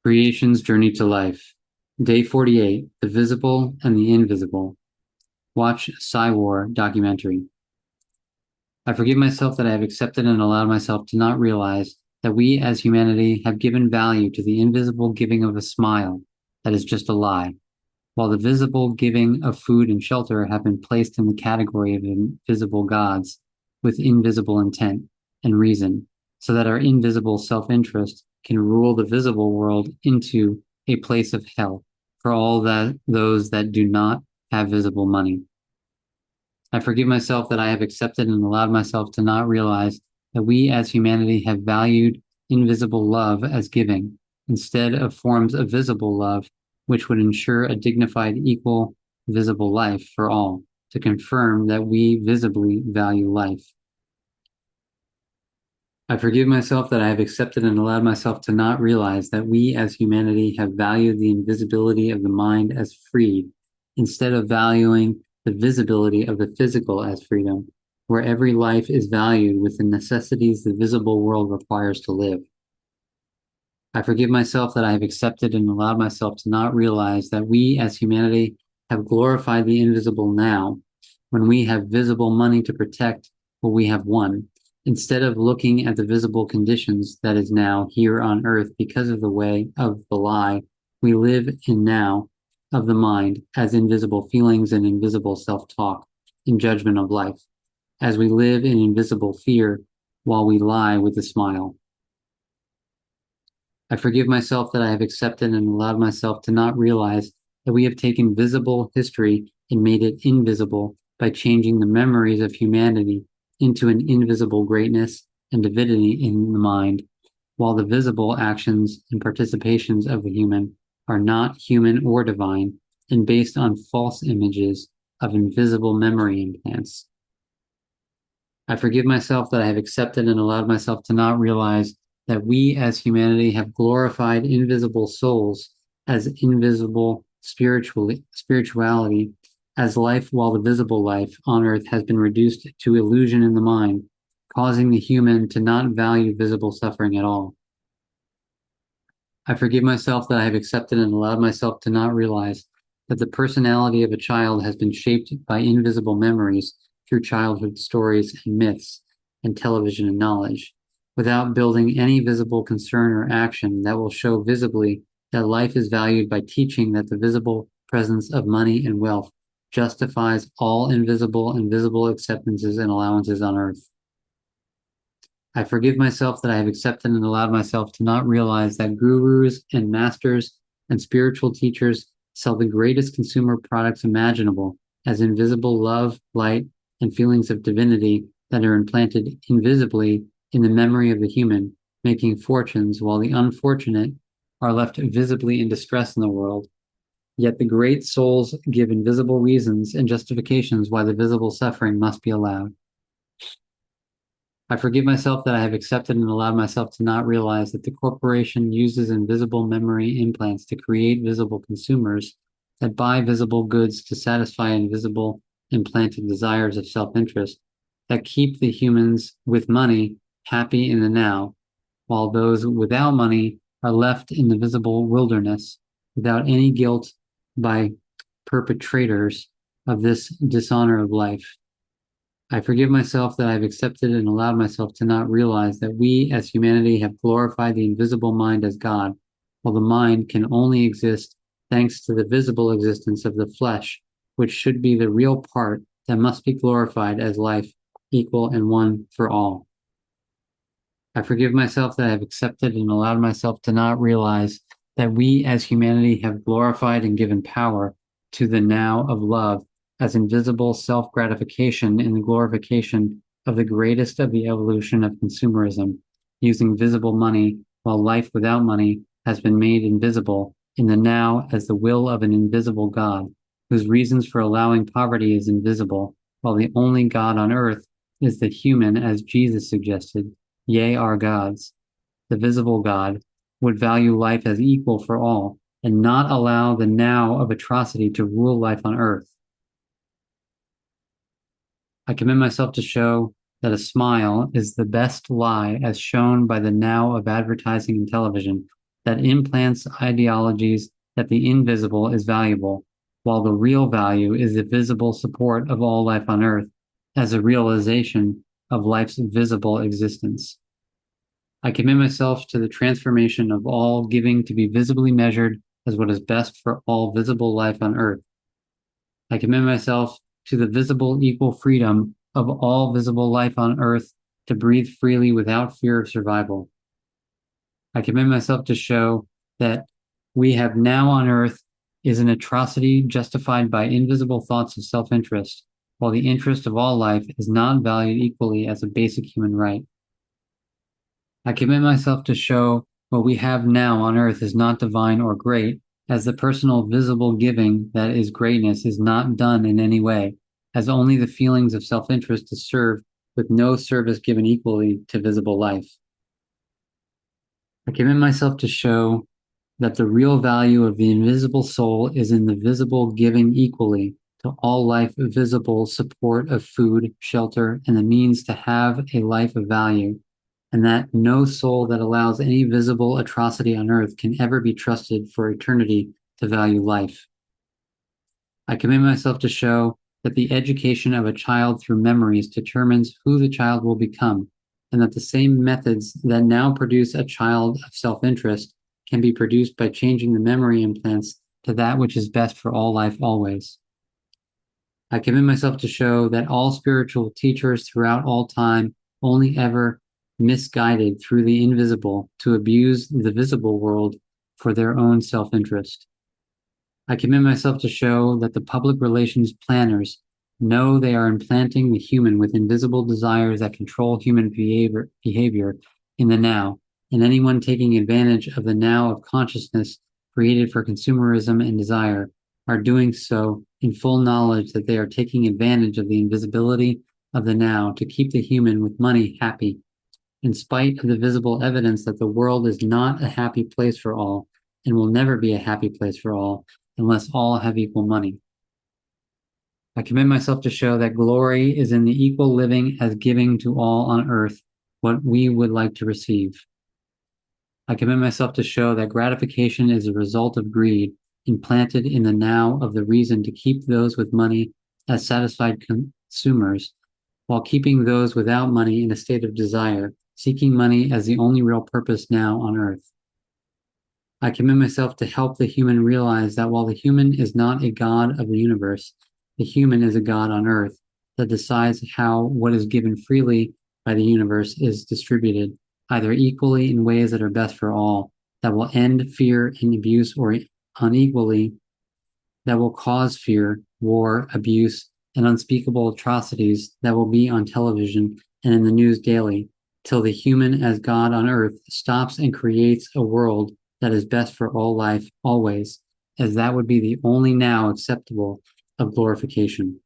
Creation's Journey to Life. Day 48, The Visible and the Invisible. Watch Psy-War documentary. I forgive myself that I have accepted and allowed myself to not realize that we as humanity have given value to the invisible giving of a smile that is just a lie, while the visible giving of food and shelter have been placed in the category of invisible gods with invisible intent and reason, so that our invisible self-interest can rule the visible world into a place of hell for all those that do not have visible money. I forgive myself that I have accepted and allowed myself to not realize that we as humanity have valued invisible love as giving, instead of forms of visible love, which would ensure a dignified, equal, visible life for all, to confirm that we visibly value life. I forgive myself that I have accepted and allowed myself to not realize that we as humanity have valued the invisibility of the mind as freed, instead of valuing the visibility of the physical as freedom, where every life is valued with the necessities the visible world requires to live. I forgive myself that I have accepted and allowed myself to not realize that we as humanity have glorified the invisible now, when we have visible money to protect what we have won, instead of looking at the visible conditions that is now here on earth because of the way of the lie we live in now of the mind as invisible feelings and invisible self-talk in judgment of life, as we live in invisible fear while we lie with a smile. I forgive myself that I have accepted and allowed myself to not realize that we have taken visible history and made it invisible by changing the memories of humanity into an invisible greatness and divinity in the mind, while the visible actions and participations of the human are not human or divine and based on false images of invisible memory implants. I forgive myself that I have accepted and allowed myself to not realize that we as humanity have glorified invisible souls as invisible spirituality as life, while the visible life on earth has been reduced to illusion in the mind, causing the human to not value visible suffering at all. I forgive myself that I have accepted and allowed myself to not realize that the personality of a child has been shaped by invisible memories through childhood stories and myths and television and knowledge, without building any visible concern or action that will show visibly that life is valued by teaching that the visible presence of money and wealth justifies all invisible and visible acceptances and allowances on earth. I forgive myself that I have accepted and allowed myself to not realize that gurus and masters and spiritual teachers sell the greatest consumer products imaginable as invisible love, light, and feelings of divinity that are implanted invisibly in the memory of the human, making fortunes while the unfortunate are left visibly in distress in the world. Yet the great souls give invisible reasons and justifications why the visible suffering must be allowed. I forgive myself that I have accepted and allowed myself to not realize that the corporation uses invisible memory implants to create visible consumers that buy visible goods to satisfy invisible implanted desires of self-interest that keep the humans with money happy in the now, while those without money are left in the visible wilderness without any guilt by perpetrators of this dishonor of life. I forgive myself that I have accepted and allowed myself to not realize that we as humanity have glorified the invisible mind as God, while the mind can only exist thanks to the visible existence of the flesh, which should be the real part that must be glorified as life, equal and one for all. I forgive myself that I have accepted and allowed myself to not realize that we as humanity have glorified and given power to the now of love as invisible self-gratification in the glorification of the greatest of the evolution of consumerism, using visible money while life without money has been made invisible in the now as the will of an invisible God, whose reasons for allowing poverty is invisible, while the only God on earth is the human, as Jesus suggested, yea, our gods. The visible God would value life as equal for all and not allow the now of atrocity to rule life on earth. I commit myself to show that a smile is the best lie as shown by the now of advertising and television that implants ideologies that the invisible is valuable, while the real value is the visible support of all life on earth as a realization of life's visible existence. I commit myself to the transformation of all giving to be visibly measured as what is best for all visible life on earth. I commit myself to the visible equal freedom of all visible life on earth to breathe freely without fear of survival. I commit myself to show that we have now on earth is an atrocity justified by invisible thoughts of self-interest, while the interest of all life is not valued equally as a basic human right. I commit myself to show what we have now on earth is not divine or great, as the personal visible giving that is greatness is not done in any way, as only the feelings of self-interest is served with no service given equally to visible life. I commit myself to show that the real value of the invisible soul is in the visible giving equally to all life visible support of food, shelter, and the means to have a life of value, and that no soul that allows any visible atrocity on earth can ever be trusted for eternity to value life. I commit myself to show that the education of a child through memories determines who the child will become, and that the same methods that now produce a child of self-interest can be produced by changing the memory implants to that which is best for all life always. I commit myself to show that all spiritual teachers throughout all time only ever misguided through the invisible to abuse the visible world for their own self-interest. I commit myself to show that the public relations planners know they are implanting the human with invisible desires that control human behavior in the now, and anyone taking advantage of the now of consciousness created for consumerism and desire are doing so in full knowledge that they are taking advantage of the invisibility of the now to keep the human with money happy, in spite of the visible evidence that the world is not a happy place for all and will never be a happy place for all unless all have equal money. I commit myself to show that glory is in the equal living as giving to all on earth what we would like to receive. I commit myself to show that gratification is a result of greed implanted in the now of the reason to keep those with money as satisfied consumers, while keeping those without money in a state of desire, seeking money as the only real purpose now on earth. I commit myself to help the human realize that while the human is not a god of the universe, the human is a god on earth that decides how what is given freely by the universe is distributed, either equally in ways that are best for all, that will end fear and abuse, or unequally, that will cause fear, war, abuse, and unspeakable atrocities that will be on television and in the news daily, till the human as God on earth stops and creates a world that is best for all life always, as that would be the only now acceptable of glorification.